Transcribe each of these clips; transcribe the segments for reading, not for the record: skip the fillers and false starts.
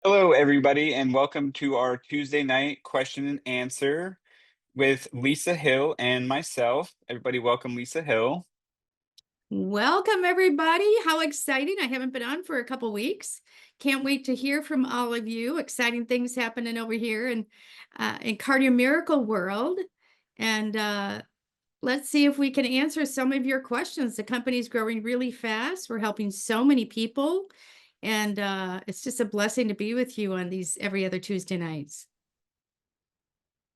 Hello, everybody, and welcome to our Tuesday night question and answer with Lisa Hill and myself. Everybody, welcome Lisa Hill. Welcome, everybody. How exciting. I haven't been on for a couple weeks. Can't wait to hear from all of you. Exciting things happening over here in Cardio Miracle world. And let's see if we can answer some of your questions. The company's growing really fast. We're helping so many people. And it's just a blessing to be with you on these every other Tuesday nights.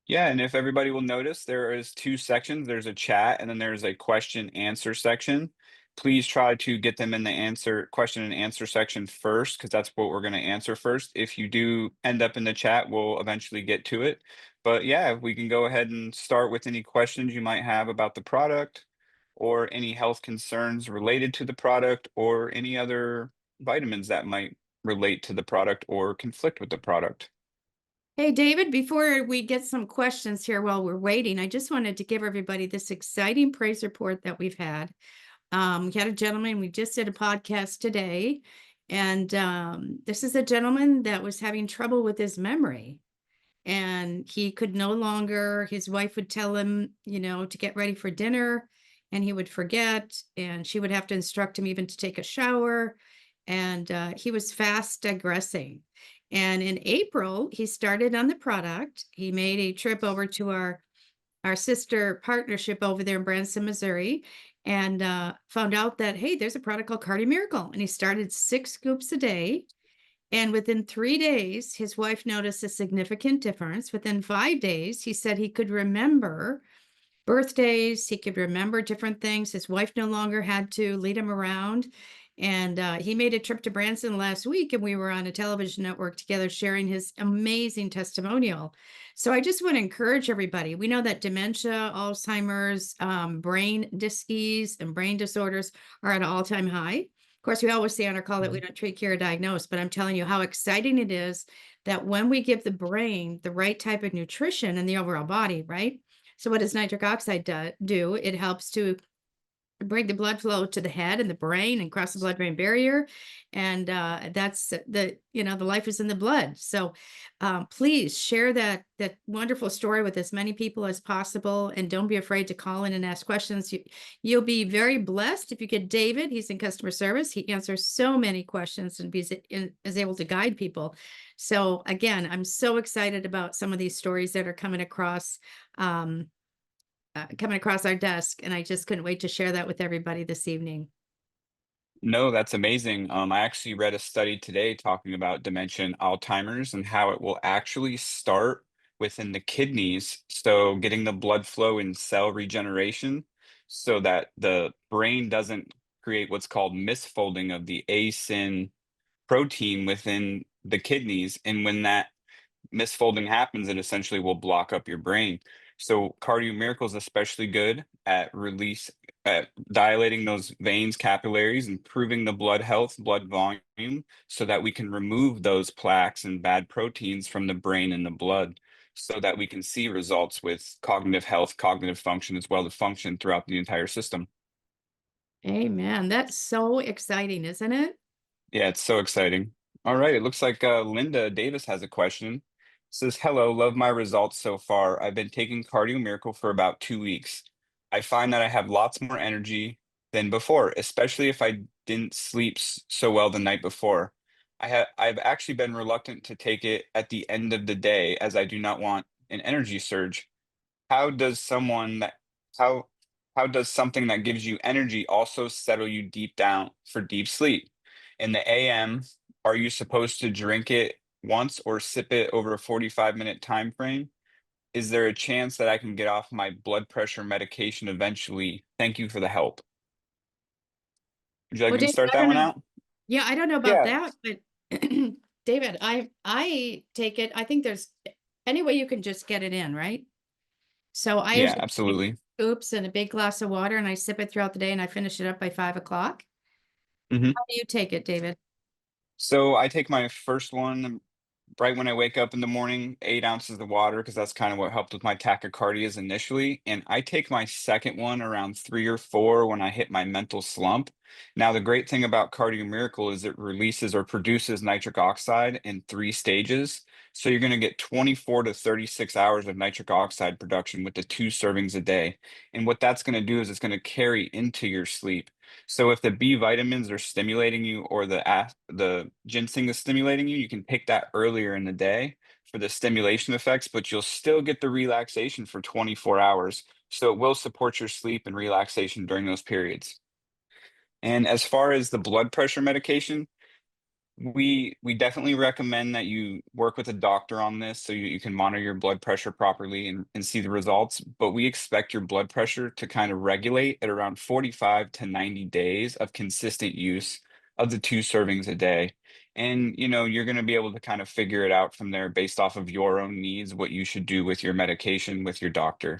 Yeah, and if everybody will notice, there is two sections. There's a chat and then there's a question answer section. Please try to get them in the question and answer section first, because that's what we're going to answer first. If you do end up in the chat, we'll eventually get to it. But yeah, we can go ahead and start with any questions you might have about the product or any health concerns related to the product or any other vitamins that might relate to the product or conflict with the product. Hey, David, before we get some questions here while we're waiting, I just wanted to give everybody this exciting praise report that we've had. We had a gentleman, we just did a podcast today, and this is a gentleman that was having trouble with his memory. And he could no longer, his wife would tell him, to get ready for dinner, and he would forget, and she would have to instruct him even to take a shower. And he was fast digressing. And in April, he started on the product. He made a trip over to our sister partnership over there in Branson, Missouri, and found out that, hey, there's a product called Cardio Miracle. And he started 6 scoops a day. And within 3 days, his wife noticed a significant difference. Within 5 days, he said he could remember birthdays, he could remember different things. His wife no longer had to lead him around. And he made a trip to Branson last week, and we were on a television network together sharing his amazing testimonial. So I just want to encourage everybody. We know that dementia, Alzheimer's, brain disease, and brain disorders are at an all-time high. Of course, we always say on our call that we don't treat, cure, or diagnose, but I'm telling you how exciting it is that when we give the brain the right type of nutrition and the overall body, right? So what does nitric oxide do? It helps to bring the blood flow to the head and the brain and cross the blood-brain barrier. And that's the life is in the blood. So please share that wonderful story with as many people as possible. And don't be afraid to call in and ask questions. You'll be very blessed if you get David. He's in customer service. He answers so many questions and is able to guide people. So again, I'm so excited about some of these stories that are coming across our desk, and I just couldn't wait to share that with everybody this evening. No, that's amazing. I actually read a study today talking about dementia and Alzheimer's and how it will actually start within the kidneys. So getting the blood flow and cell regeneration so that the brain doesn't create what's called misfolding of the asyn protein within the kidneys. And when that misfolding happens, it essentially will block up your brain. So Cardio Miracle is especially good at dilating those veins, capillaries, improving the blood health, blood volume, so that we can remove those plaques and bad proteins from the brain and the blood, so that we can see results with cognitive health, cognitive function, as well as function throughout the entire system. Amen. That's so exciting, isn't it? Yeah, it's so exciting. All right, it looks like Linda Davis has a question. Says, hello, love my results so far. I've been taking Cardio Miracle for about 2 weeks. I find that I have lots more energy than before, especially if I didn't sleep so well the night before. I've actually been reluctant to take it at the end of the day as I do not want an energy surge. How does someone that how how does something that gives you energy also settle you deep down for deep sleep? In the AM, are you supposed to drink it once or sip it over a 45-minute time frame? Is there a chance that I can get off my blood pressure medication eventually? Thank you for the help. Would you like Well, me to David, start I that don't one know. out? Yeah, I don't know about Yeah. that, but David, I take it. I think there's any way you can just get it in, right? So I Yeah, usually take absolutely. scoops and a big glass of water, and I sip it throughout the day, and I finish it up by 5 o'clock. Mhm. How do you take it, David? So I take my first one right when I wake up in the morning, 8 ounces of water, because that's kind of what helped with my tachycardias initially. And I take my second one around 3 or 4 when I hit my mental slump. Now, the great thing about Cardio Miracle is it releases or produces nitric oxide in 3 stages. So you're going to get 24 to 36 hours of nitric oxide production with the 2 servings a day. And what that's going to do is it's going to carry into your sleep. So if the B vitamins are stimulating you or the ginseng is stimulating you, you can pick that earlier in the day for the stimulation effects, but you'll still get the relaxation for 24 hours. So it will support your sleep and relaxation during those periods. And as far as the blood pressure medication, we definitely recommend that you work with a doctor on this so you can monitor your blood pressure properly and see the results. But we expect your blood pressure to kind of regulate at around 45 to 90 days of consistent use of the 2 servings a day. And you're going to be able to kind of figure it out from there based off of your own needs, what you should do with your medication with your doctor.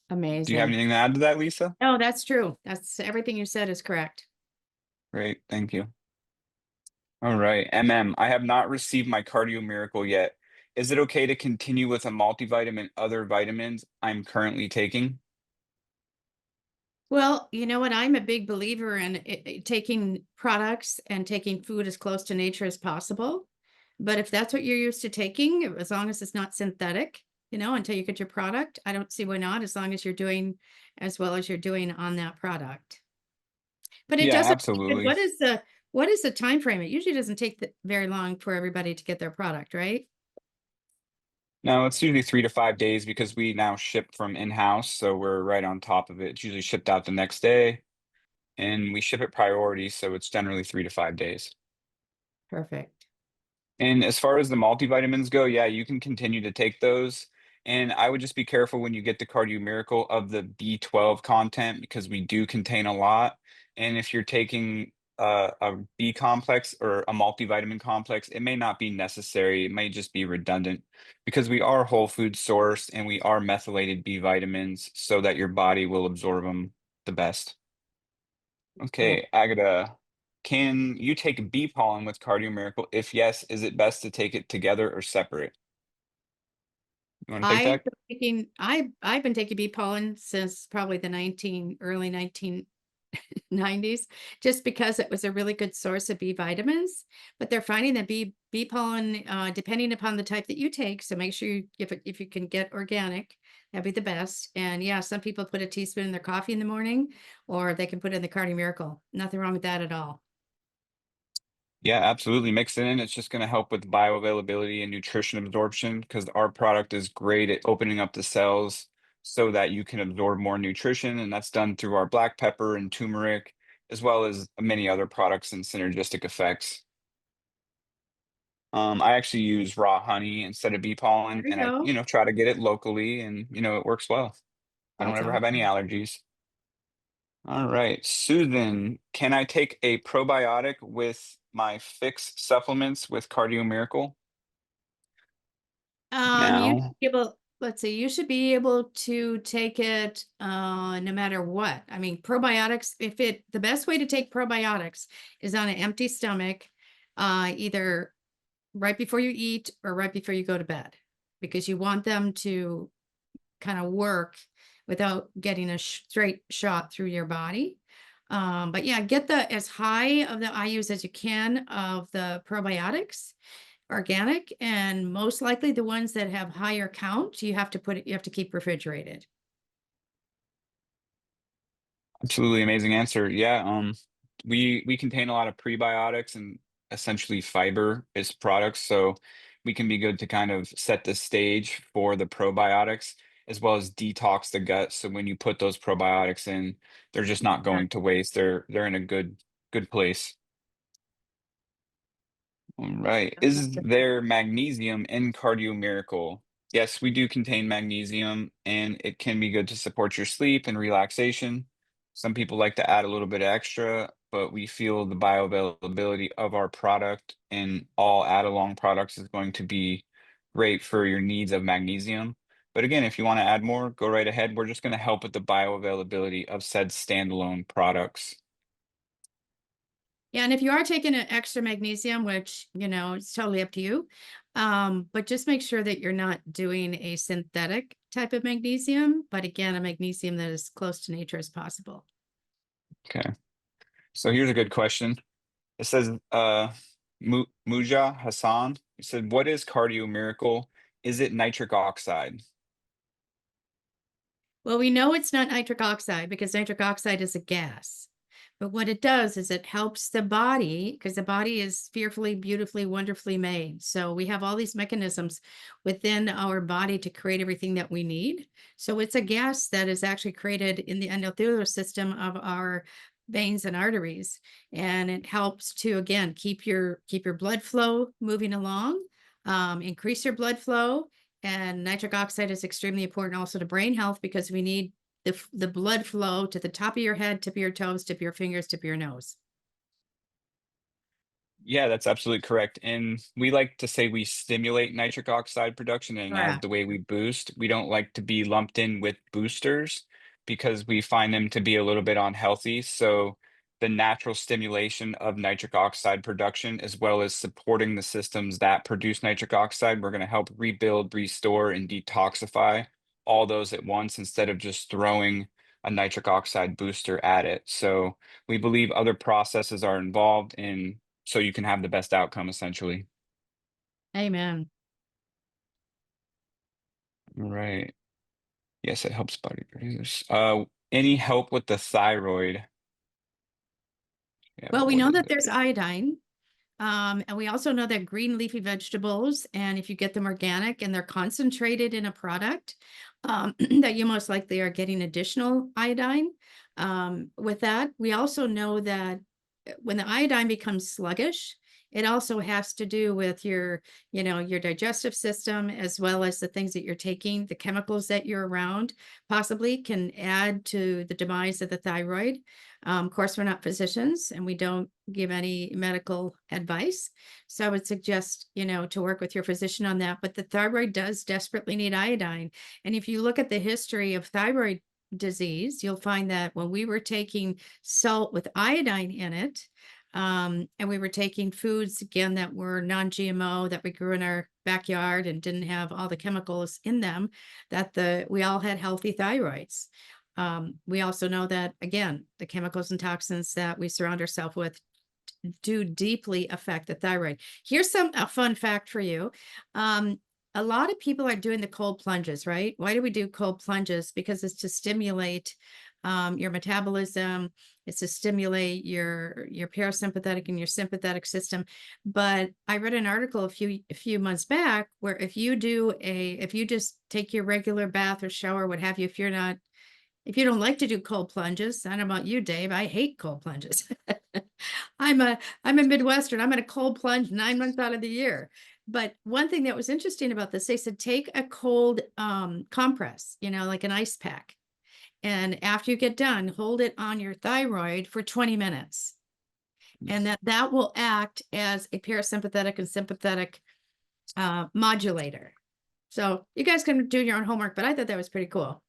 Do you have Amazing. anything to add to that, Lisa? Oh, that's true. That's everything you said is correct. Great, thank you. All right, I have not received my Cardio Miracle yet. Is it okay to continue with a multivitamin, other vitamins I'm currently taking? Well, you know what? I'm a big believer in taking products and taking food as close to nature as possible. But if that's what you're used to taking, as long as it's not synthetic, until you get your product, I don't see why not, as long as you're doing as well as you're doing on that product. But it Yeah, doesn't. absolutely. What is the time frame? It usually doesn't take very long for everybody to get their product, right? No, it's usually 3 to 5 days because we now ship from in-house, so we're right on top of it. It's usually shipped out the next day, and we ship it priority, so it's generally 3 to 5 days. Perfect. And as far as the multivitamins go, yeah, you can continue to take those. And I would just be careful when you get the Cardio Miracle of the B12 content because we do contain a lot. And if you're taking a B complex or a multivitamin complex, it may not be necessary. It may just be redundant because we are whole food sourced and we are methylated B vitamins so that your body will absorb them the best. Cool. Okay, Agatha, can you take bee pollen with Cardio Miracle? If yes, is it best to take it together or separate? You want to take that? I've been taking bee pollen since probably the early 1990s, just because it was a really good source of B vitamins. But they're finding that bee pollen, depending upon the type that you take, so make sure if you can get organic, that'd be the best. And yeah, some people put a teaspoon in their coffee in the morning, or they can put it in the Cardi Miracle. Nothing wrong with that at all. Yeah, absolutely. Mix it in. It's just going to help with bioavailability and nutrition absorption because our product is great at opening up the cells so that you can absorb more nutrition. And that's done through our black pepper and turmeric, as well as many other products and synergistic effects. I actually use raw honey instead of bee pollen, There you and I, go. try to get it locally, and it works well. I don't That's ever have any awesome. allergies. All right, Susan, can I take a probiotic with my fix supplements with Cardio Miracle? You should Now, be able, let's see, you should be able to take it no matter what. I mean, probiotics, the best way to take probiotics is on an empty stomach, either right before you eat or right before you go to bed, because you want them to kind of work without getting a straight shot through your body. But yeah, get the as high of the IUs as you can of the probiotics, organic, and most likely the ones that have higher count, you have to keep refrigerated. absolutely amazing answer. Yeah, we contain a lot of prebiotics and essentially fiber-based products, so we can be good to kind of set the stage for the probiotics as well as detox the gut. So when you put those probiotics in, they're just not going to waste. They're in a good place. All right. Is there magnesium in Cardio Miracle? Yes, we do contain magnesium, and it can be good to support your sleep and relaxation. Some people like to add a little bit extra, but we feel the bioavailability of our product and all add-along products is going to be great for your needs of magnesium. But again, if you want to add more, go right ahead. We're just going to help with the bioavailability of said standalone products. Yeah, and if you are taking an extra magnesium, which, it's totally up to you, but just make sure that you're not doing a synthetic type of magnesium, but again, a magnesium that is close to nature as possible. Okay. So here's a good question. It says, Muja Hassan, he said, "What is Cardio Miracle? Is it nitric oxide?" Well, we know it's not nitric oxide because nitric oxide is a gas. But what it does is it helps the body because the body is fearfully, beautifully, wonderfully made. So we have all these mechanisms within our body to create everything that we need. So it's a gas that is actually created in the endothelial system of our veins and arteries. And it helps to, again, keep your blood flow moving along, increase your blood flow, and nitric oxide is extremely important also to brain health because we need the blood flow to the top of your head, tip of your toes, tip of your fingers, tip of your nose. Yeah, that's absolutely correct. And we like to say we stimulate nitric oxide production, and as Correct. the way we boost, we don't like to be lumped in with boosters because we find them to be a little bit unhealthy. So the natural stimulation of nitric oxide production, as well as supporting the systems that produce nitric oxide, we're going to help rebuild, restore, and detoxify all those at once instead of just throwing a nitric oxide booster at it. So we believe other processes are involved in so you can have the best outcome essentially. Amen. Right. Yes, it helps body producers. Any help with the thyroid? Yeah, Well, we what know is that it? there's iodine. And we also know that green leafy vegetables, and if you get them organic and they're concentrated in a product, that you most likely are getting additional iodine. With that, we also know that when the iodine becomes sluggish, it also has to do with your digestive system as well as the things that you're taking, the chemicals that you're around, possibly can add to the demise of the thyroid. Of course, we're not physicians and we don't give any medical advice. So I would suggest, to work with your physician on that. But the thyroid does desperately need iodine. And if you look at the history of thyroid disease, you'll find that when we were taking salt with iodine in it, and we were taking foods again that were non-GMO that we grew in our backyard and didn't have all the chemicals in them, that we all had healthy thyroids. We also know that, again, the chemicals and toxins that we surround ourselves with do deeply affect the thyroid. Here's a fun fact for you. A lot of people are doing the cold plunges, right? Why do we do cold plunges? Because it's to stimulate your metabolism. It's to stimulate your parasympathetic and your sympathetic system. But I read an article a few months back where if you just take your regular bath or shower, what have you, if you don't like to do cold plunges, I don't know about you, Dave. I hate cold plunges. I'm a Midwestern. I'm in a cold plunge 9 months out of the year. But one thing that was interesting about this, they said take a cold compress, like an ice pack. And after you get done, hold it on your thyroid for 20 minutes. And Yes. that will act as a parasympathetic and sympathetic modulator. So you guys can do your own homework, but I thought that was pretty cool.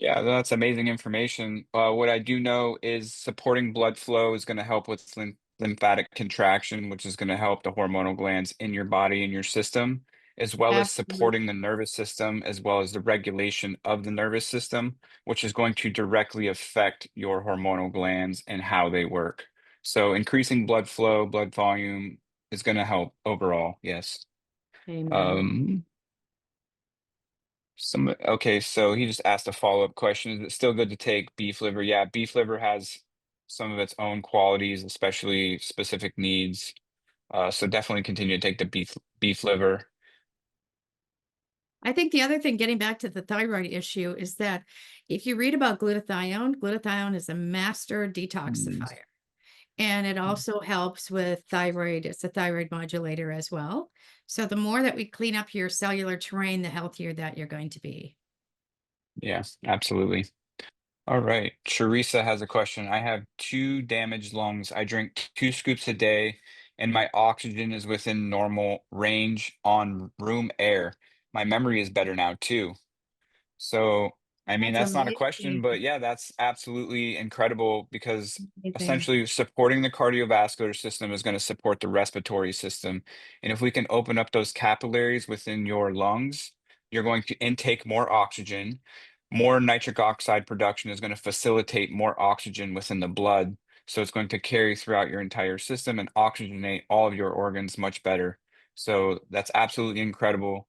Yeah, that's amazing information. What I do know is supporting blood flow is going to help with lymphatic contraction, which is going to help the hormonal glands in your body and your system, as well as supporting the Absolutely. nervous system, as well as the regulation of the nervous system, which is going to directly affect your hormonal glands and how they work. So increasing blood flow, blood volume is going to help overall. Yes. Amen. Um, okay, so he just asked a follow-up question. Is it still good to take beef liver? Yeah, beef liver has some of its own qualities, especially specific needs. So definitely continue to take the beef liver. I think the other thing, getting back to the thyroid issue, is that if you read about glutathione is a master Mm, detoxifier. And it mm, also helps with thyroid. It's a thyroid modulator as well. So the more that we clean up your cellular terrain, the healthier that you're going to be. yeah, absolutely. All right. Teresa has a question. I have two damaged lungs. I drink 2 scoops a day, and my oxygen is within normal range on room air. My memory is better now too. So I mean, That's that's not a question, amazing. but yeah, that's absolutely incredible because Amazing. essentially supporting the cardiovascular system is going to support the respiratory system. And if we can open up those capillaries within your lungs, you're going to intake more oxygen. More nitric oxide production is going to facilitate more oxygen within the blood. So it's going to carry throughout your entire system and oxygenate all of your organs much better. So that's absolutely incredible.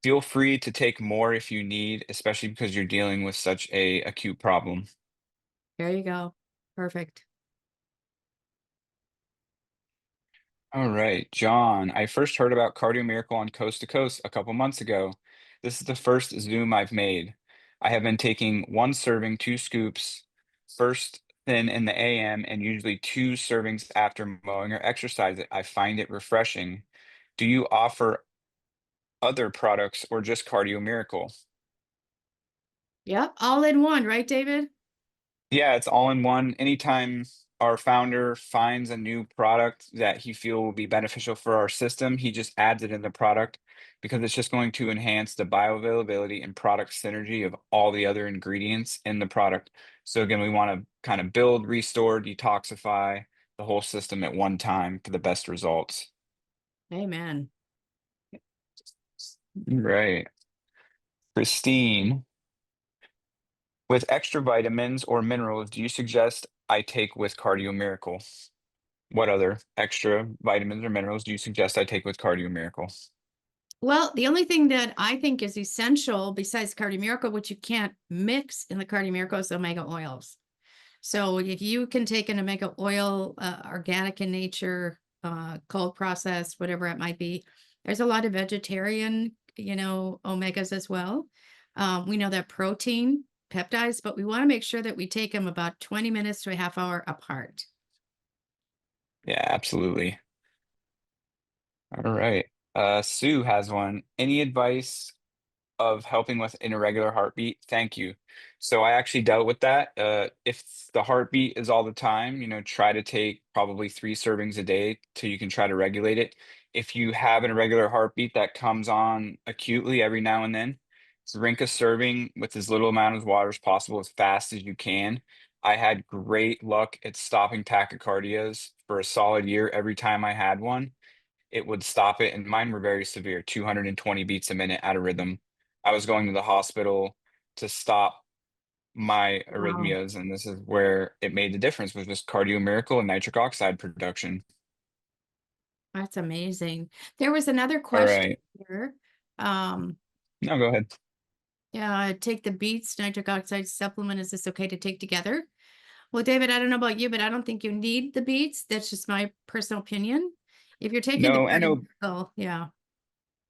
Feel free to take more if you need, especially because you're dealing with such a acute problem. There you go. Perfect. All right, John, I first heard about Cardio Miracle on Coast to Coast a couple months ago. This is the first Zoom I've made. I have been taking one serving, two scoops, first thing in the AM, and usually two servings after mowing or exercise. I find it refreshing. Do you offer other products or just Cardio Miracle? Yep. All in one, right, David? Yeah, it's all in one. Anytime our founder finds a new product that he feel will be beneficial for our system, he just adds it in the product because it's just going to enhance the bioavailability and product synergy of all the other ingredients in the product. So again, we want to kind of build, restore, detoxify the whole system at one time for the best results. Amen. Right. Christine, with extra vitamins or minerals, do you suggest I take with Cardio Miracle? What other extra vitamins or minerals do you suggest I take with Cardio Miracle? Well, the only thing that I think is essential besides Cardio Miracle, which you can't mix in the Cardio Miracle, is omega oils. So if you can take an omega oil, organic in nature, cold processed, whatever it might be, there's a lot of vegetarian, omegas as well. We know that protein, peptides, but we want to make sure that we take them about 20 minutes to a half hour apart. Yeah, absolutely. All right. Sue has one. Any advice of helping with an irregular heartbeat? Thank you. So I actually dealt with that. If the heartbeat is all the time, try to take probably 3 servings a day till you can try to regulate it. If you have an irregular heartbeat that comes on acutely every now and then, drink a serving with as little amount of water as possible as fast as you can. I had great luck at stopping tachycardias for a solid year every time I had one. It would stop it, and mine were very severe, 220 beats a minute out of rhythm. I was going to the hospital to stop my Wow, arrhythmias, and this is where it made the difference with just Cardio Miracle and nitric oxide production. that's amazing. There was another All question right. here. Um, No, go ahead. yeah, take the beets nitric oxide supplement. Is this okay to take together? Well, David, I don't know about you, but I don't think you need the beets. That's just my personal opinion. If you're taking the No, Cardi NO Miracle, yeah.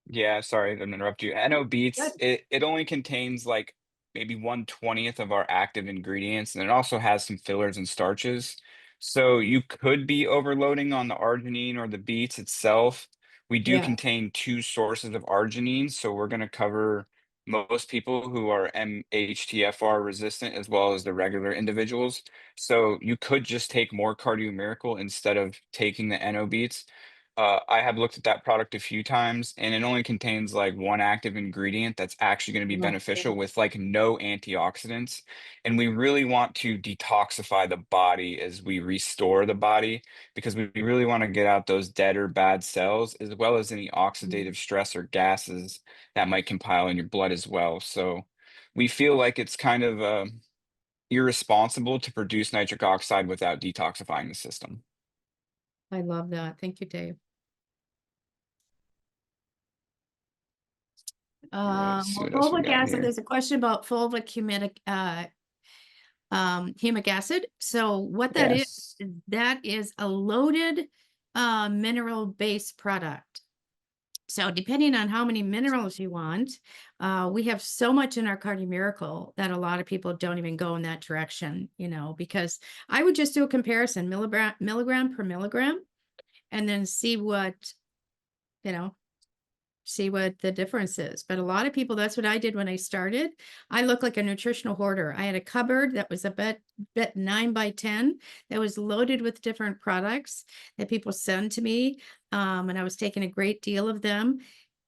Yeah, sorry to interrupt you. NO Good. beets, it only contains like maybe 1/20th of our active ingredients, and it also has some fillers and starches. So you could be overloading on the arginine or the beets itself. We do Yeah. contain two sources of arginine, so we're going to cover most people who are MHTFR resistant as well as the regular individuals. So you could just take more Cardio Miracle instead of taking the NO beets. I have looked at that product a few times, and it only contains like one active ingredient that's actually going to be Oh, beneficial good. with like no antioxidants. And we really want to detoxify the body as we restore the body because we really want to get out those dead or bad cells as well as any oxidative stress or gases that might compile in your blood as well. So we feel like it's kind of irresponsible to produce nitric oxide without detoxifying the system. I love that. Thank you, Dave. All right, let's see Well, what else we fulvic got acid, here. there's a question about fulvic humic acid. So what Yes. that is a loaded mineral based product. So depending on how many minerals you want, we have so much in our Cardi Miracle that a lot of people don't even go in that direction, because I would just do a comparison milligram per milligram and then you know, see what the difference is. But a lot of people, that's what I did when I started. I looked like a nutritional hoarder. I had a cupboard that was a bit 9 by 10 that was loaded with different products that people send to me. And I was taking a great deal of them.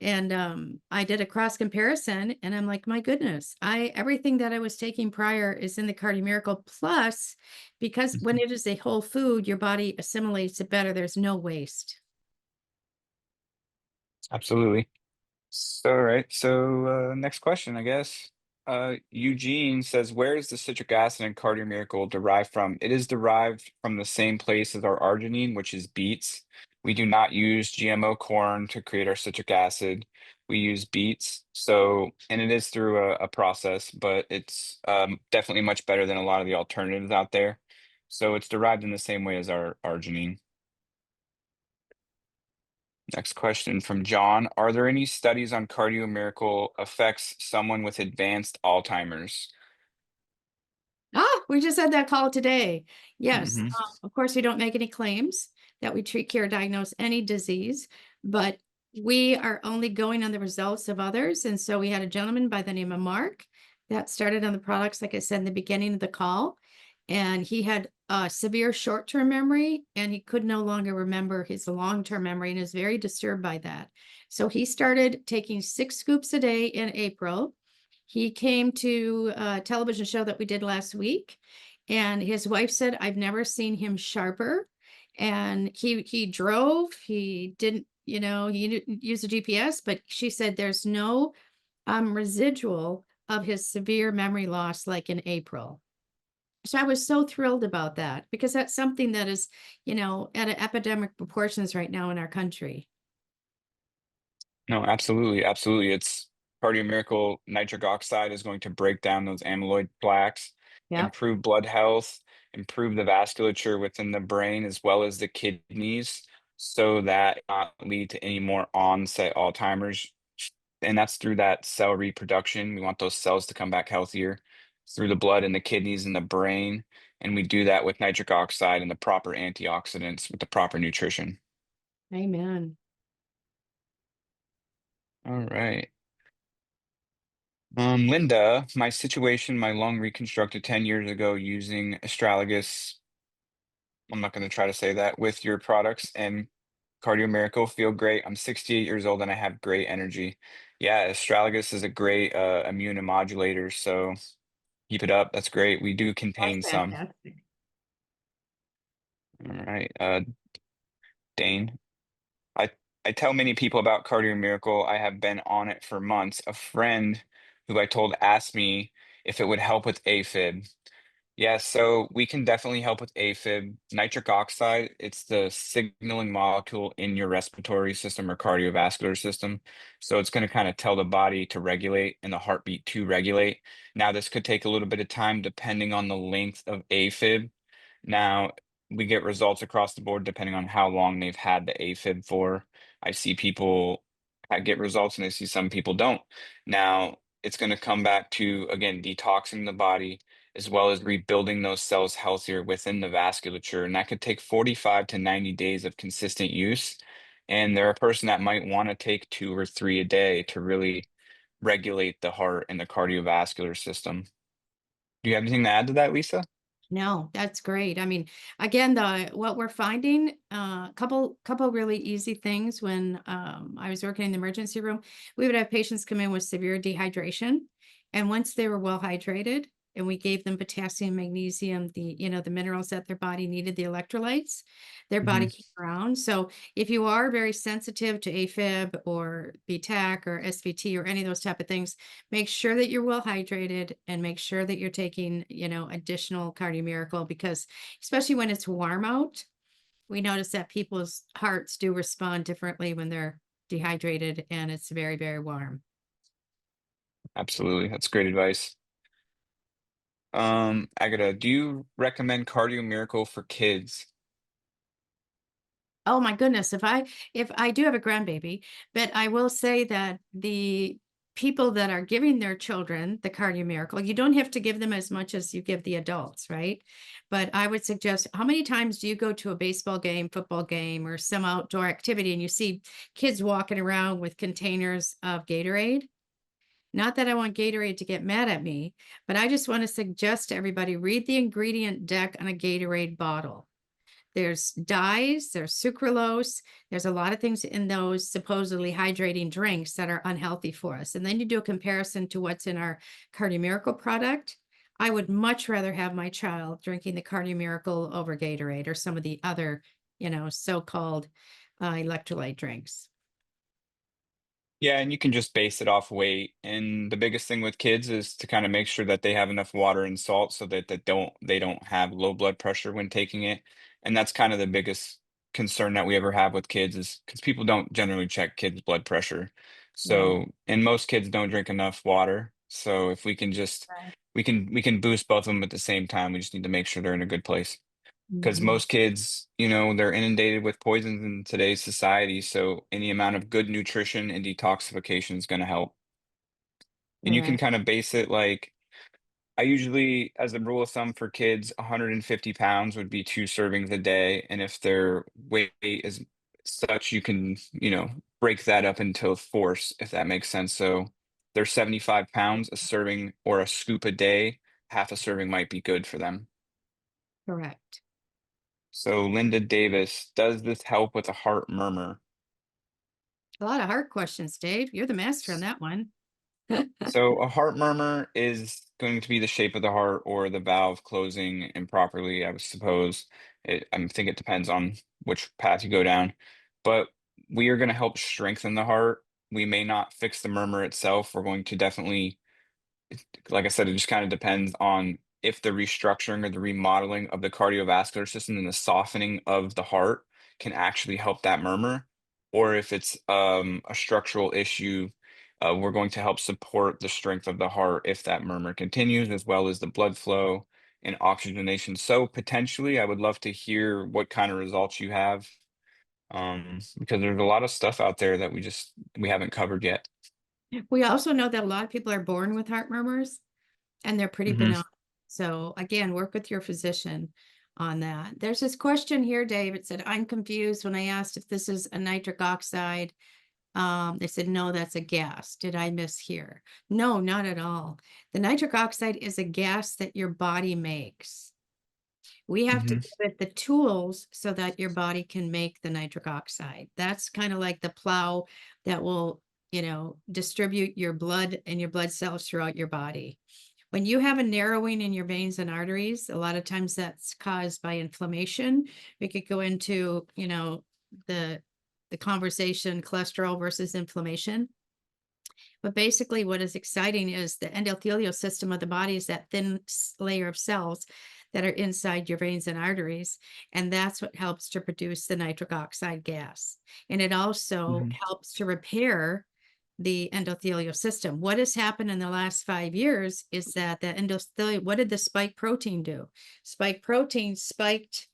And I did a cross comparison and I'm like, my goodness, everything that I was taking prior is in the Cardio Miracle Plus, because when Mhm. it is a whole food, your body assimilates it better. There's no waste. Absolutely. All right. So next question, I guess. Eugene says, where is the citric acid in Cardio Miracle derived from? It is derived from the same place as our arginine, which is beets. We do not use GMO corn to create our citric acid. We use beets. And it is through a process, but it's definitely much better than a lot of the alternatives out there. So it's derived in the same way as our arginine. Next question from John. Are there any studies on Cardio Miracle affects someone with advanced Alzheimer's? We just had that call today. Yes, Hmm. of course, we don't make any claims that we treat, cure, diagnose any disease, but we are only going on the results of others. And so we had a gentleman by the name of Mark that started on the products, like I said in the beginning of the call, and he had severe short-term memory, and he could no longer remember his long-term memory and is very disturbed by that. So he started taking 6 scoops a day in April. He came to a television show that we did last week, and his wife said, "I've never seen him sharper." And he drove, he didn't, he didn't use a GPS, but she said there's no residual of his severe memory loss like in April. So I was so thrilled about that because that's something that is, at an epidemic proportions right now in our country. No, absolutely, absolutely. It's Cardio Miracle Nitric Oxide is going to break down those amyloid plaques, Yep. improve blood health, improve the vasculature within the brain as well as the kidneys, so that not lead to any more onset Alzheimer's. And that's through that cell reproduction. We want those cells to come back healthier through the blood and the kidneys and the brain. And we do that with nitric oxide and the proper antioxidants with the proper nutrition. Amen. All right. Linda, my situation, my lung reconstructed 10 years ago using astragalus. I'm not going to try to say that with your products and Cardio Miracle. Feel great. I'm 68 years old and I have great energy. Yeah, astragalus is a great immune immodulator. So keep it up. That's great. We do That's contain some. fantastic. All right. Dane. I I tell many people about Cardio Miracle. I have been on it for months. A friend who I told asked me if it would help with AFib. Yeah, so we can definitely help with AFib. Nitric oxide, it's the signaling molecule in your respiratory system or cardiovascular system. So it's going to kind of tell the body to regulate and the heartbeat to regulate. Now, this could take a little bit of time depending on the length of AFib. Now, we get results across the board depending on how long they've had the AFib for. I see people get results and I see some people don't. Now, it's going to come back to, again, detoxing the body as well as rebuilding those cells healthier within the vasculature. And that could take 45 to 90 days of consistent use. And they're a person that might want to take 2 or 3 a day to really regulate the heart and the cardiovascular system. Do you have anything to add to that, Lisa? No, that's great. I mean, again, what we're finding, couple really easy things when I was working in the emergency room, we would have patients come in with severe dehydration, and once they were well hydrated, and we gave them potassium, magnesium, the minerals that their body needed, the electrolytes, their body Hmm. came around. So if you are very sensitive to AFib or BTAC or SVT or any of those type of things, make sure that you're well hydrated and make sure that you're taking, additional Cardio Miracle, because especially when it's warm out, we notice that people's hearts do respond differently when they're dehydrated and it's very, very warm. Absolutely. That's great advice. Agatha, do you recommend Cardio Miracle for kids? Oh my goodness, if I do have a grandbaby, but I will say that the people that are giving their children the Cardio Miracle, you don't have to give them as much as you give the adults, right? But I would suggest, how many times do you go to a baseball game, football game, or some outdoor activity and you see kids walking around with containers of Gatorade? Not that I want Gatorade to get mad at me, but I just want to suggest to everybody, read the ingredient deck on a Gatorade bottle. There's dyes, there's sucralose, there's a lot of things in those supposedly hydrating drinks that are unhealthy for us. And then you do a comparison to what's in our Cardio Miracle product. I would much rather have my child drinking the Cardio Miracle over Gatorade or some of the other, so-called electrolyte drinks. Yeah, and you can just base it off weight. And the biggest thing with kids is to kind of make sure that they have enough water and salt so that they don't have low blood pressure when taking it. And that's kind of the biggest concern that we ever have with kids is because people don't generally check kids' blood pressure. Right. So, and most kids don't drink enough water. So if we can just Right. we can boost both of them at the same time. We just need to make sure they're in a good place. Because Mhm. most kids, they're inundated with poisons in today's society, so any amount of good nutrition and detoxification is gonna help. And you can Correct. kind of base it like I usually, as a rule of thumb for kids, 150 pounds would be 2 servings a day, and if their weight is such, you can, break that up into force, if that makes sense. So they're 75 pounds, a serving or a scoop a day, half a serving might be good for them. Correct. So Linda Davis, does this help with a heart murmur? A lot of heart questions, Dave. You're the master on that one. So a heart murmur is going to be the shape of the heart or the valve closing improperly, I would suppose. I think it depends on which path you go down. But we are going to help strengthen the heart. We may not fix the murmur itself. We're going to definitely, like I said, it just kind of depends on if the restructuring or the remodeling of the cardiovascular system and the softening of the heart can actually help that murmur, or if it's a structural issue. We're going to help support the strength of the heart if that murmur continues, as well as the blood flow and oxygenation. So potentially, I would love to hear what kind of results you have, because there's a lot of stuff out there that we haven't covered yet. We also know that a lot of people are born with heart murmurs and they're pretty Hmm. benign. So again, work with your physician on that. There's this question here, Dave. It said, I'm confused when I asked if this is a nitric oxide. They said, no, that's a gas. Did I mishear? No, not at all. The nitric oxide is a gas that your body makes. We have to Hmm. give it the tools so that your body can make the nitric oxide. That's kind of like the plow that will, distribute your blood and your blood cells throughout your body. When you have a narrowing in your veins and arteries, a lot of times that's caused by inflammation. We could go into, the the conversation cholesterol versus inflammation. But basically, what is exciting is the endothelial system of the body is that thin layer of cells that are inside your veins and arteries. And that's what helps to produce the nitric oxide gas. And it also Hmm. helps to repair the endothelial system. What has happened in the last 5 years is that the endothelial, what did the spike protein do? Spike protein spiked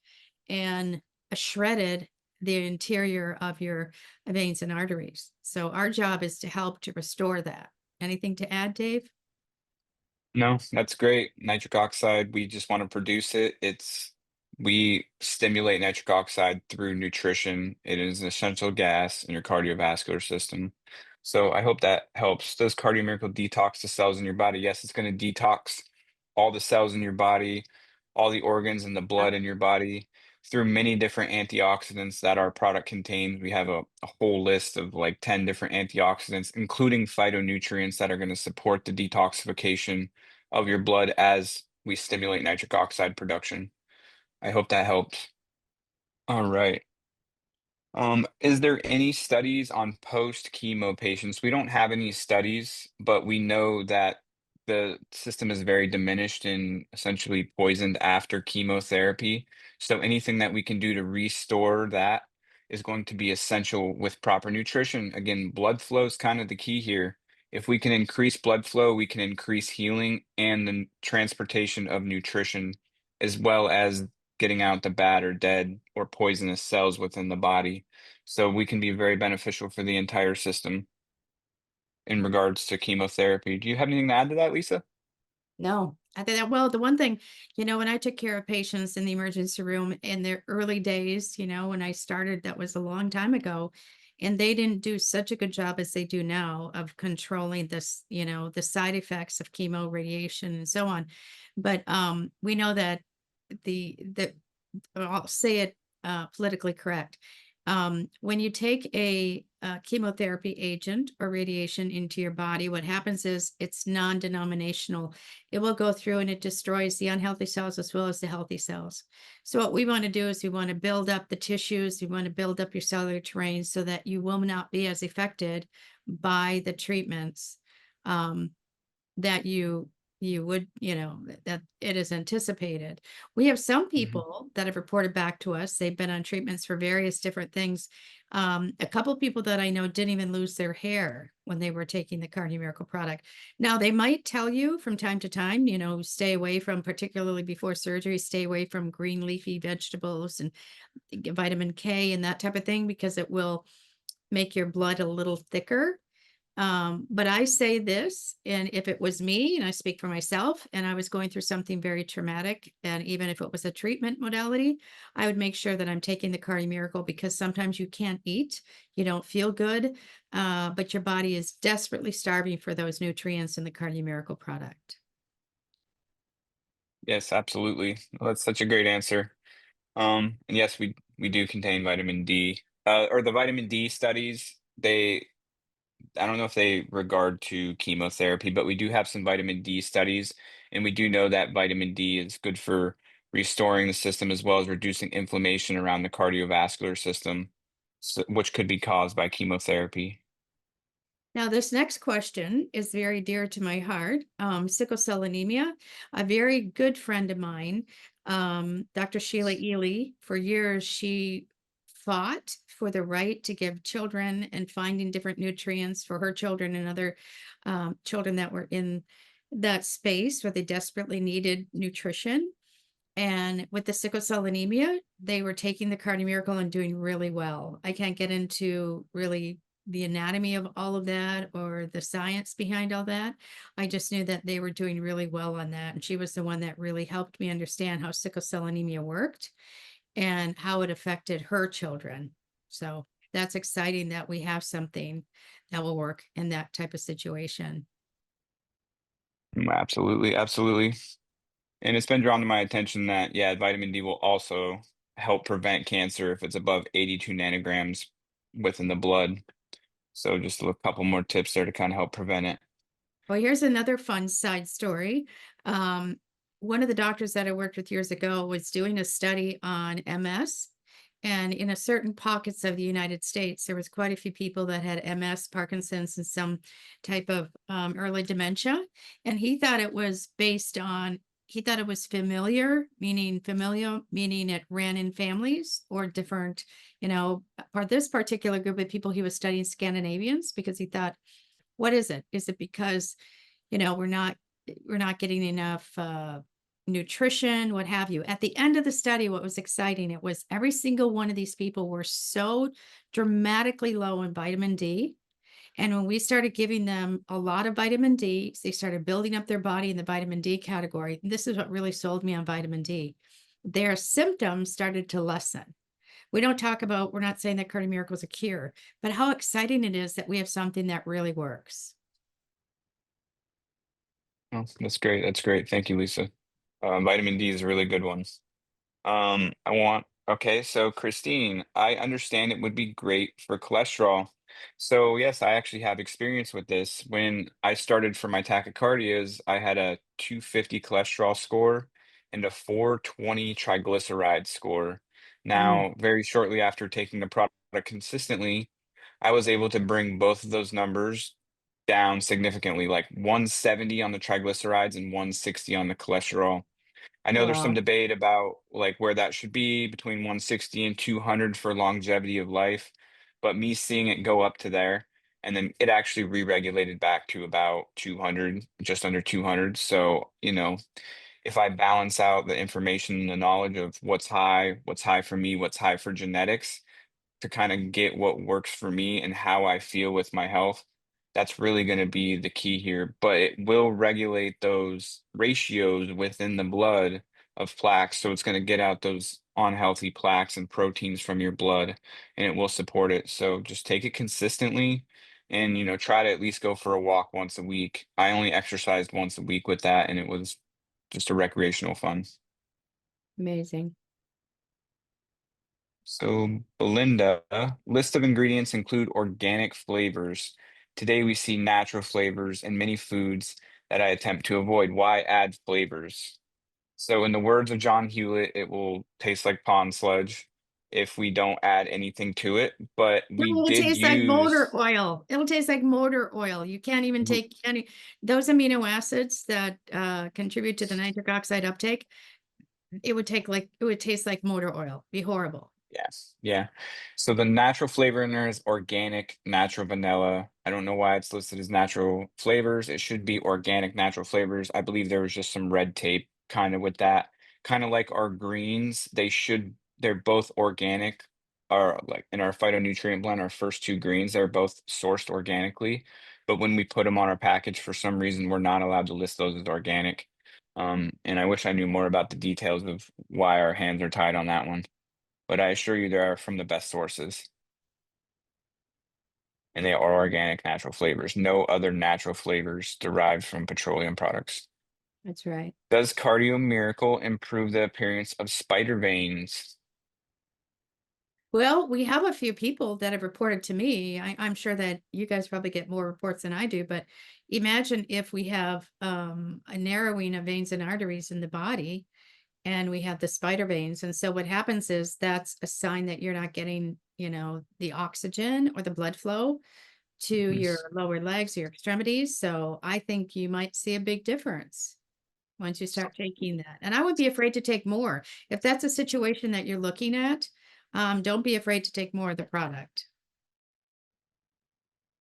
and shredded the interior of your veins and arteries. So our job is to help to restore that. Anything to add, Dave? No, that's great. Nitric oxide, we just want to produce it. We stimulate nitric oxide through nutrition. It is an essential gas in your cardiovascular system. So I hope that helps. Does Cardio Miracle detox the cells in your body? Yes, it's going to detox all the cells in your body, all the organs and the blood in your body through many different antioxidants that our product contains. We have a whole list of like 10 different antioxidants, including phytonutrients that are going to support the detoxification of your blood as we stimulate nitric oxide production. I hope that helps. All right. Is there any studies on post-chemo patients? We don't have any studies, but we know that the system is very diminished and essentially poisoned after chemotherapy. So anything that we can do to restore that is going to be essential with proper nutrition. Again, blood flow is kind of the key here. If we can increase blood flow, we can increase healing and the transportation of nutrition, as well as getting out the bad or dead or poisonous cells within the body. So we can be very beneficial for the entire system in regards to chemotherapy. Do you have anything to add to that, Lisa? No, I think that, well, the one thing, when I took care of patients in the emergency room in their early days, when I started, that was a long time ago. And they didn't do such a good job as they do now of controlling this, the side effects of chemo, radiation, and so on. But we know that the I'll say it politically correct. When you take a chemotherapy agent or radiation into your body, what happens is it's non-denominational. It will go through and it destroys the unhealthy cells as well as the healthy cells. So what we want to do is we want to build up the tissues, we want to build up your cellular terrain so that you will not be as affected by the treatments that you would, that it is anticipated. We have some Mhm. people that have reported back to us, they've been on treatments for various different things. A couple of people that I know didn't even lose their hair when they were taking the Cardio Miracle product. Now, they might tell you from time to time, stay away from, particularly before surgery, stay away from green leafy vegetables and vitamin K and that type of thing, because it will make your blood a little thicker. But I say this, and if it was me, and I speak for myself, and I was going through something very traumatic, and even if it was a treatment modality, I would make sure that I'm taking the Cardio Miracle, because sometimes you can't eat, you don't feel good, but your body is desperately starving for those nutrients in the Cardio Miracle product. Yes, absolutely. Well, that's such a great answer. And yes, we do contain vitamin D. Or the vitamin D studies, I don't know if they regard to chemotherapy, but we do have some vitamin D studies, and we do know that vitamin D is good for restoring the system as well as reducing inflammation around the cardiovascular system, which could be caused by chemotherapy. Now, this next question is very dear to my heart. Sickle cell anemia. A very good friend of mine, Dr. Sheila Ely, for years, she fought for the right to give children and finding different nutrients for her children and other children that were in that space where they desperately needed nutrition. And with the sickle cell anemia, they were taking the Cardi Miracle and doing really well. I can't get into really the anatomy of all of that or the science behind all that. I just knew that they were doing really well on that. And she was the one that really helped me understand how sickle cell anemia worked and how it affected her children. So that's exciting that we have something that will work in that type of situation. Absolutely, absolutely. And it's been drawn to my attention that, yeah, vitamin D will also help prevent cancer if it's above 82 nanograms within the blood. So just a couple more tips there to kind of help prevent it. Well, here's another fun side story. Um, One of the doctors that I worked with years ago was doing a study on MS. And in a certain pockets of the United States, there was quite a few people that had MS, Parkinson's, and some type of early dementia. And he thought it was he thought it was familial, meaning it ran in families or different, for this particular group of people, he was studying Scandinavians because he thought, what is it? Is it because, we're not getting enough nutrition, what have you? At the end of the study, what was exciting, it was every single one of these people were so dramatically low in vitamin D. And when we started giving them a lot of vitamin D, they started building up their body in the vitamin D category. This is what really sold me on vitamin D. Their symptoms started to lessen. We're not saying that Cardi Miracle is a cure, but how exciting it is that we have something that really works. Oh, that's great. That's great. Thank you, Lisa. Vitamin D is a really good one. Okay, so Christine, I understand it would be great for cholesterol. So yes, I actually have experience with this. When I started for my tachycardias, I had a 250 cholesterol score and a 420 triglyceride score. Mm. Now, very shortly after taking the product consistently, I was able to bring both of those numbers down significantly, like 170 on the triglycerides and 160 on the cholesterol. I know there's some Wow. debate about like where that should be between 160 and 200 for longevity of life, but me seeing it go up to there and then it actually re-regulated back to about 200, just under 200. So, if I balance out the information and the knowledge of what's high for me, what's high for genetics, to kind of get what works for me and how I feel with my health, that's really going to be the key here. But it will regulate those ratios within the blood of plaques. So it's going to get out those unhealthy plaques and proteins from your blood and it will support it. So just take it consistently and, try to at least go for a walk once a week. I only exercised once a week with that and it was just a recreational fun. Amazing. So, Belinda, list of ingredients include organic flavors. Today we see natural flavors in many foods that I attempt to avoid. Why add flavors? So, in the words of John Hewlett, it will taste like pond sludge if we don't add anything to it. But No, we it'll did taste like motor use, oil. It'll taste like motor oil. You can't even take any those amino acids that contribute to the nitric oxide uptake. It would taste like motor oil. Be horrible. yes, yeah. So the natural flavor in there is organic, natural vanilla. I don't know why it's listed as natural flavors. It should be organic, natural flavors. I believe there was just some red tape kind of with that. Kind of like our greens, they're both organic. Our like in our phytonutrient blend, our first two greens, they're both sourced organically. But when we put them on our package, for some reason, we're not allowed to list those as organic. And I wish I knew more about the details of why our hands are tied on that one, but I assure you they are from the best sources, and they are organic natural flavors. No other natural flavors derived from petroleum products. That's right. Does Cardio Miracle improve the appearance of spider veins? Well, we have a few people that have reported to me. I'm sure that you guys probably get more reports than I do, but imagine if we have a narrowing of veins and arteries in the body and we have the spider veins. And so what happens is that's a sign that you're not getting, the oxygen or the blood flow to your Yes. lower legs, your extremities. So I think you might see a big difference once you start taking that. And I would be afraid to take more. If that's a situation that you're looking at, don't be afraid to take more of the product.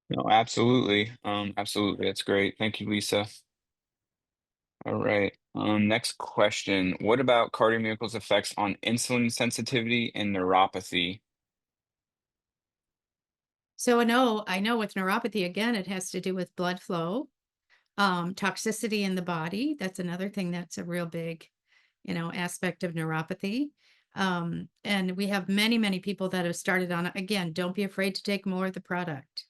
No, absolutely. Absolutely. That's great. Thank you, Lisa. All right. Next question. What about Cardio Miracle's effects on insulin sensitivity and neuropathy? So I know with neuropathy, again, it has to do with blood flow, toxicity in the body. That's another thing that's a real big, aspect of neuropathy. And we have many, many people that have started on it. Again, don't be afraid to take more of the product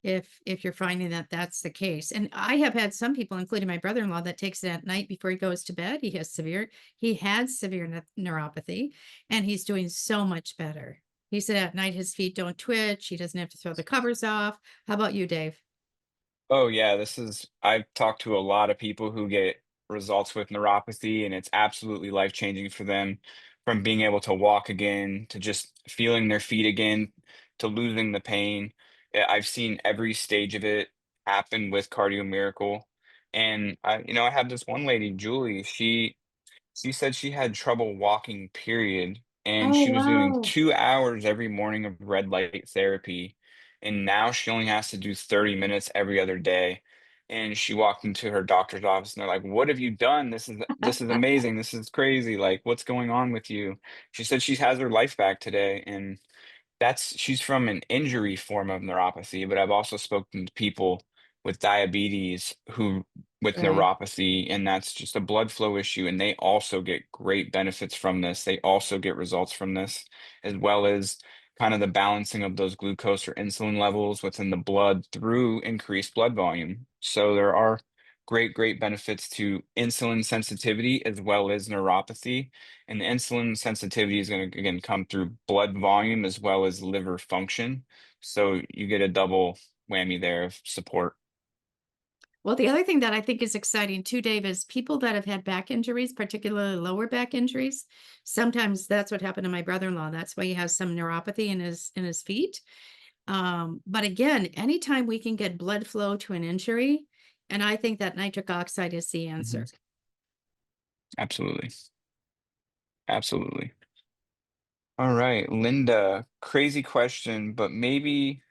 if you're finding that that's the case. And I have had some people, including my brother-in-law, that takes it at night before he goes to bed. He had severe neuropathy, and he's doing so much better. He said at night his feet don't twitch. He doesn't have to throw the covers off. How about you, Dave? Oh yeah, I've talked to a lot of people who get results with neuropathy, and it's absolutely life-changing for them, from being able to walk again, to just feeling their feet again, to losing the pain. I've seen every stage of it happen with Cardio Miracle. And I have this one lady, Julie, she said she had trouble walking, period, and Oh, she was doing wow. 2 hours every morning of red light therapy, and now she only has to do 30 minutes every other day. And she walked into her doctor's office, and they're like, "What have you done? This is amazing. This is crazy. Like, what's going on with you?" She said she has her life back today, and she's from an injury form of neuropathy, but I've also spoken to people with diabetes who with Right. neuropathy, and that's just a blood flow issue, and they also get great benefits from this. They also get results from this, as well as kind of the balancing of those glucose or insulin levels within the blood through increased blood volume. So there are great benefits to insulin sensitivity as well as neuropathy, and the insulin sensitivity is going to, again, come through blood volume as well as liver function. So you get a double whammy there of support. Well, the other thing that I think is exciting too, Dave, is people that have had back injuries, particularly lower back injuries. Sometimes that's what happened to my brother-in-law. That's why he has some neuropathy in his feet. But again, anytime we can get blood flow to an injury, and I think that nitric oxide is the Mhm. answer. Absolutely. Absolutely. All right, Linda, crazy question, but maybe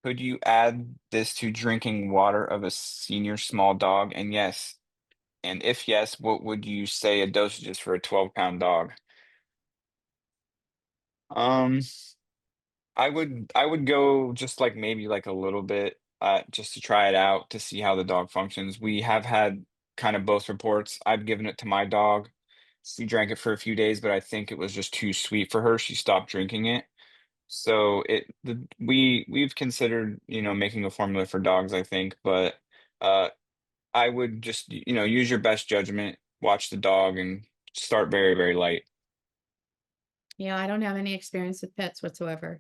could you add this to drinking water of a senior small dog? And yes, and if yes, what would you say a dosage is for a 12-pound dog? Um, I would go just like maybe like a little bit, just to try it out to see how the dog functions. We have had kind of both reports. I've given it to my dog. She drank it for a few days, but I think it was just too sweet for her. She stopped drinking it. So we've considered, making a formula for dogs, I think, but uh I would just, use your best judgment, watch the dog and start very, very light. Yeah, I don't have any experience with pets whatsoever.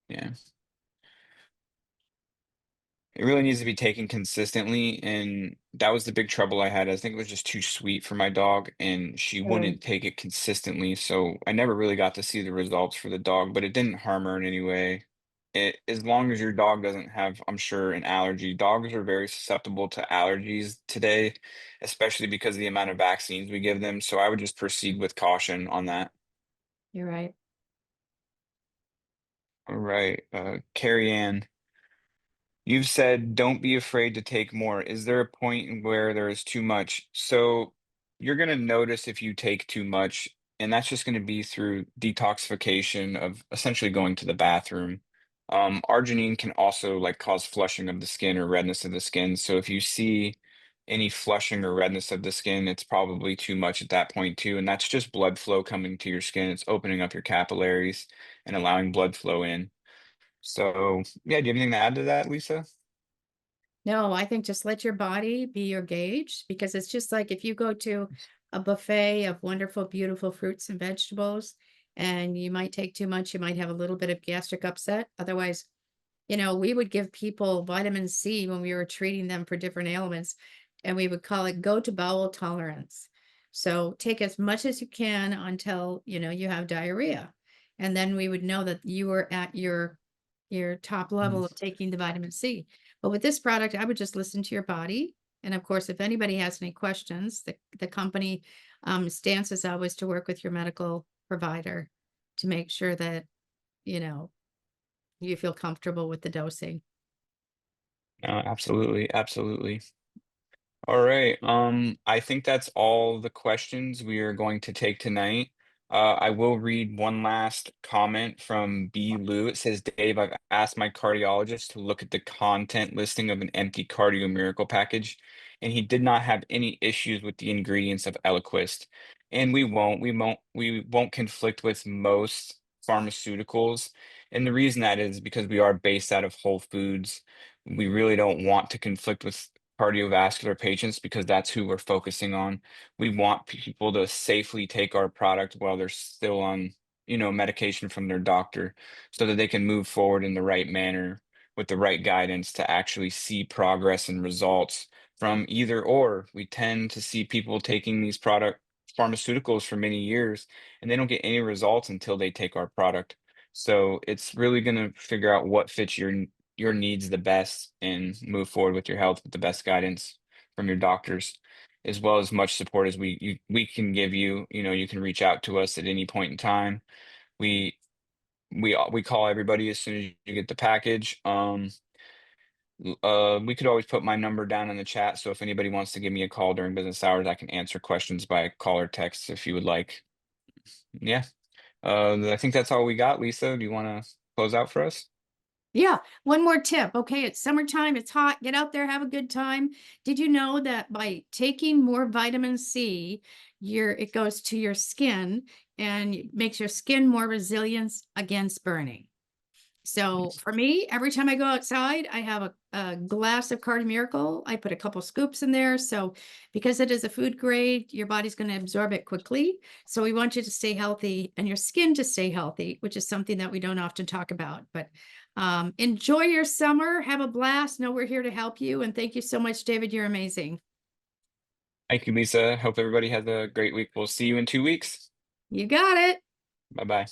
Yeah. It really needs to be taken consistently, and that was the big trouble I had. I think it was just too sweet for my dog, and she Oh, wouldn't take it consistently, so I never really got to see the results for the dog, but it didn't harm her in any way. As long as your dog doesn't have, I'm sure, an allergy. Dogs are very susceptible to allergies today, especially because of the amount of vaccines we give them, so I would just proceed with caution on that. you're right. All right, Carrie Ann. You've said don't be afraid to take more. Is there a point where there is too much? So you're going to notice if you take too much, and that's just going to be through detoxification of essentially going to the bathroom. Arginine can also like cause flushing of the skin or redness of the skin. So if you see any flushing or redness of the skin, it's probably too much at that point too. And that's just blood flow coming to your skin. It's opening up your capillaries and allowing blood flow in. So, yeah, do you have anything to add to that, Lisa? No, I think just let your body be your gauge because it's just like if you go to a buffet of wonderful, beautiful fruits and vegetables and you might take too much, you might have a little bit of gastric upset. Otherwise, we would give people vitamin C when we were treating them for different ailments, and we would call it go to bowel tolerance. So take as much as you can until, you have diarrhea. And then we would know that you were at your top level of taking the vitamin C. But with this product, I would just listen to your body. And of course, if anybody has any questions, the company stance is always to work with your medical provider to make sure that, you know, you feel comfortable with the dosing. No, absolutely, absolutely. All right. I think that's all the questions we are going to take tonight. I will read one last comment from B. Lou. It says, Dave, I've asked my cardiologist to look at the content listing of an empty Cardio Miracle package, and he did not have any issues with the ingredients of Eliquis. And we won't conflict with most pharmaceuticals. And the reason that is because we are based out of Whole Foods. We really don't want to conflict with cardiovascular patients because that's who we're focusing on. We want people to safely take our product while they're still on, medication from their doctor so that they can move forward in the right manner with the right guidance to actually see progress and results from either or. We tend to see people taking these product pharmaceuticals for many years and they don't get any results until they take our product. So it's really going to figure out what fits your needs the best and move forward with your health with the best guidance from your doctors, as well as much support as we can give you. You can reach out to us at any point in time. We we call everybody as soon as you get the package. We could always put my number down in the chat, so if anybody wants to give me a call during business hours, I can answer questions by call or text if you would like. Yeah, I think that's all we got. Lisa, do you want to close out for us? Yeah, one more tip. Okay, it's summertime, it's hot. Get out there, have a good time. Did you know that by taking more vitamin C, it goes to your skin and it makes your skin more resilient against burning? So for me, every time I go outside, I have a glass of Cardi Miracle. I put a couple scoops in there. So because it is a food grade, your body's going to absorb it quickly. So we want you to stay healthy and your skin to stay healthy, which is something that we don't often talk about. But enjoy your summer. Have a blast. Know we're here to help you. And thank you so much, David. You're amazing. Thank you, Lisa. Hope everybody has a great week. We'll see you in 2 weeks. You got it. Bye bye.